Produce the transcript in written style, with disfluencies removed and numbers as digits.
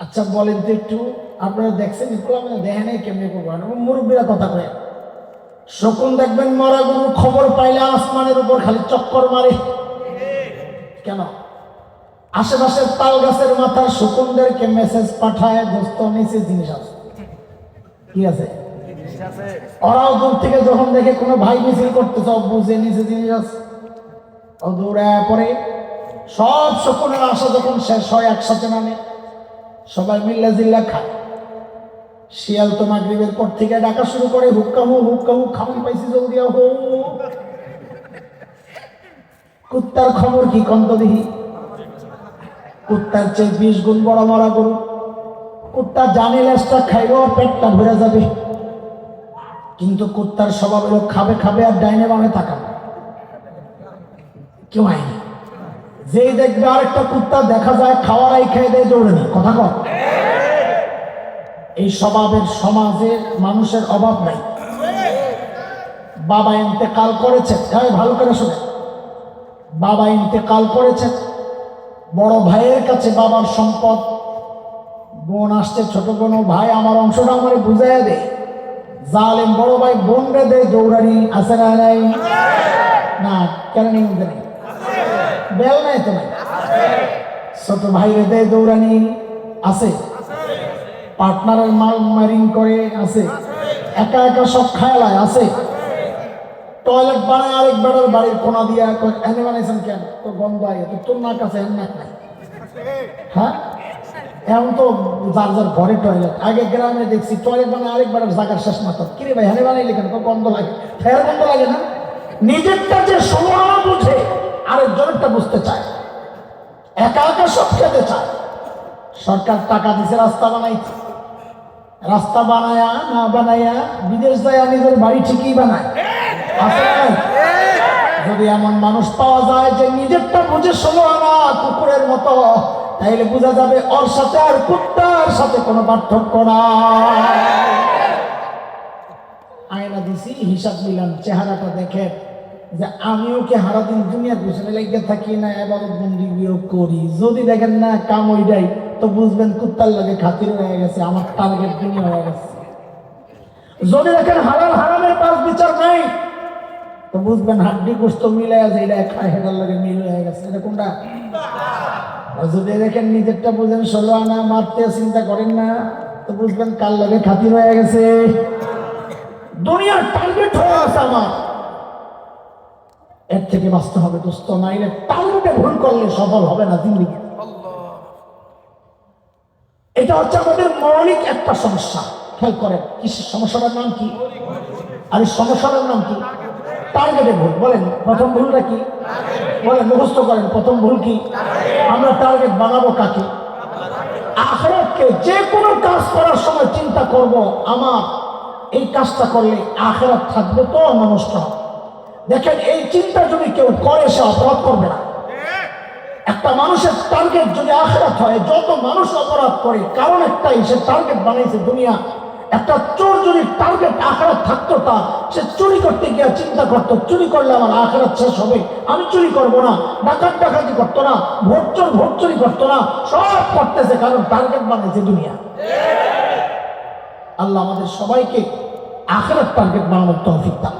আচ্ছা বলেন তো একটু, আপনারা দেখছেন দেখেন নাই কেমনি করবেন? মুরব্বীরা কথা কয়, শকুন দেখবেন মরা গরুর খবর পাইলে আসমানের উপর খালি চক্কর মারে। কেন? আশেপাশের তাল গাছের মাথার শকুনদেরকে মেসেজ পাঠায়, দোস্ত নিচে জিনিস আছে। কি আছে? ওরাও দূর থেকে যখন দেখে কোনো ভাই মিছিল করতেছে, বুঝে নিচে জিনিস আছে, ও দৌড়ায় পরে। সব শকুনের আশা যখন শেষ হয়, একসাথে নামে, সবাই মিল্লা জিল্লা খায়। শিয়াল তো মাগরিবের পর থেকে ডাকা শুরু করে, হুক্কাহু হুক্কাহু, খাওয়ান পাইছি জলদি আহো। কুত্তার খবর কি কন্ত দেখি? কুত্তার চেয়ে 20 গুণ বড় মরা গরু। কুত্তা জানে লেজটা খাইলেও পেটটা ভরে যাবে, কিন্তু কুত্তার স্বভাব হলো খাবে খাবে আর ডাইনে বামে তাকাবে, কেউ আইনি। যেই দেখবে আরেকটা কুত্তা দেখা যায় খাওয়ারাই খেয়ে দেয়, দৌড়ে নেই। কথা কর। এই স্বভাবের সমাজে মানুষের অভাব নাই। বাবা ইন্তেকাল করেছে, ভালো করে শুনে, বাবা ইন্তেকাল করেছে, বড় ভাইয়ের কাছে বাবার সম্পদ, বোন আসছে, ছোট বোন, ভাই আমার অংশটা আমারে বুঝাইয়া দে। জালেম বড় ভাই বোন রে দেয় দৌড়ানি, আছে না নাই? না, কেন নেই? বেল নাই তো নাই। ছোট ভাই রে দেয় দৌড়ানি, আছে। পার্টনারের মাল মারিং করে, আছে। একা একা সব খায়লায়, আছে। টয়লেট বানায় আরেক বেড়ার বাড়ির কোনা দিয়া, এনে বানাইছেন কেন? তো গন্ধ আগে তো তোর নাক আছে, এর নাক নাই। হ্যাঁ, এখন তো যার যার ঘরে টয়লেট। আগে গ্রামে দেখছি টয়লেট বানায় আরেক বেড়ার জায়গার শেষ মাত্র। কিরে ভাই, হেনে বানাইলে কেন? তো গন্ধ লাগে। ফের গন্ধ লাগে না? নিজেরটা যে সময় বুঝে, আরেকজনেরটা বুঝতে চায়, একা একা সব খেতে চায়। সরকার টাকা দিছে রাস্তা বানাইছে, রাস্তা বানায়া না বানায়া বিদেশ যায়, নিজের বাড়ি ঠিকই বানায়। যদি এমন মানুষ পাওয়া যায় যে নিজেরটা বুঝে ষোলো আনা কুকুরের মতো, তাইলে বোঝা যাবে ওর সাথে আর কুত্তার সাথে কোনো পার্থক্য নাই। আয়না দিছি, হিসাব নিলাম, চেহারাটা দেখে যে আমিও কি সারাদিন দুনিয়ার পিছনে লেগে থাকি না, এবাদত বন্দিও করি। যদি দেখেন না কাম ওইটাই, তো বুঝবেন কুত্তার লাগে খাতির হয়ে গেছে, আমার টার্গেট দুনিয়া হয়ে গেছে। যদি দেখেন হালাল হারামের পাঁচ বিচার নাই, তো বুঝবেন হাড্ডি গোস্ত মিলে আছে, এটা খায় হেটার লাগে মিল হয়ে গেছে। এটা কোনটা? যদি দেখেন নিজেরটা বুঝেন, 16 আনা মারতে চিন্তা করেন না, তো বুঝবেন কার লাগে খাতির হয়ে গেছে, দুনিয়ার টার্গেট হয়ে আছে আমার। এর থেকে বাঁচতে হবে দোস্ত, নাইলে টার্গেটে ভুল করলে সফল হবে না জিন্দেগি। এটা হচ্ছে আমাদের মৌলিক একটা সমস্যা। খেয়াল করেন, কিসের সমস্যাটার নাম কি? আর এই সমস্যাটার নাম কি? টার্গেটে ভুল। বলেন প্রথম ভুলটা কি? বলেন, মুখস্থ করেন, প্রথম ভুল কি? আমরা টার্গেট বানাবো কাকে? আখিরাতকে। যে কোনো কাজ করার সময় চিন্তা করব, আমার এই কাজটা করলে আখিরাত থাকবে তো নষ্ট হবে। দেখেন, এই চিন্তা যদি কেউ করে, সে অপরাধ করবে না। একটা মানুষের টার্গেট যদি আখিরাত হয়, যত মানুষ অপরাধ করে কারণ একটাই, সে টার্গেট বানাইছে দুনিয়া। একটা চোর যদি টার্গেট আখিরাত থাকতো, তার সে চুরি করতে গিয়ে চিন্তা করতো, চুরি করলে আমার আখিরাত শেষ হবে, আমি চুরি করবো না। ডাকাত ডাকাতি করতো না, ভোট চুরি করতো না, সব করতেছে কারণ টার্গেট বানাইছে দুনিয়া। আল্লাহ আমাদের সবাইকে আখিরাত টার্গেট বানানোর তৌফিক দান।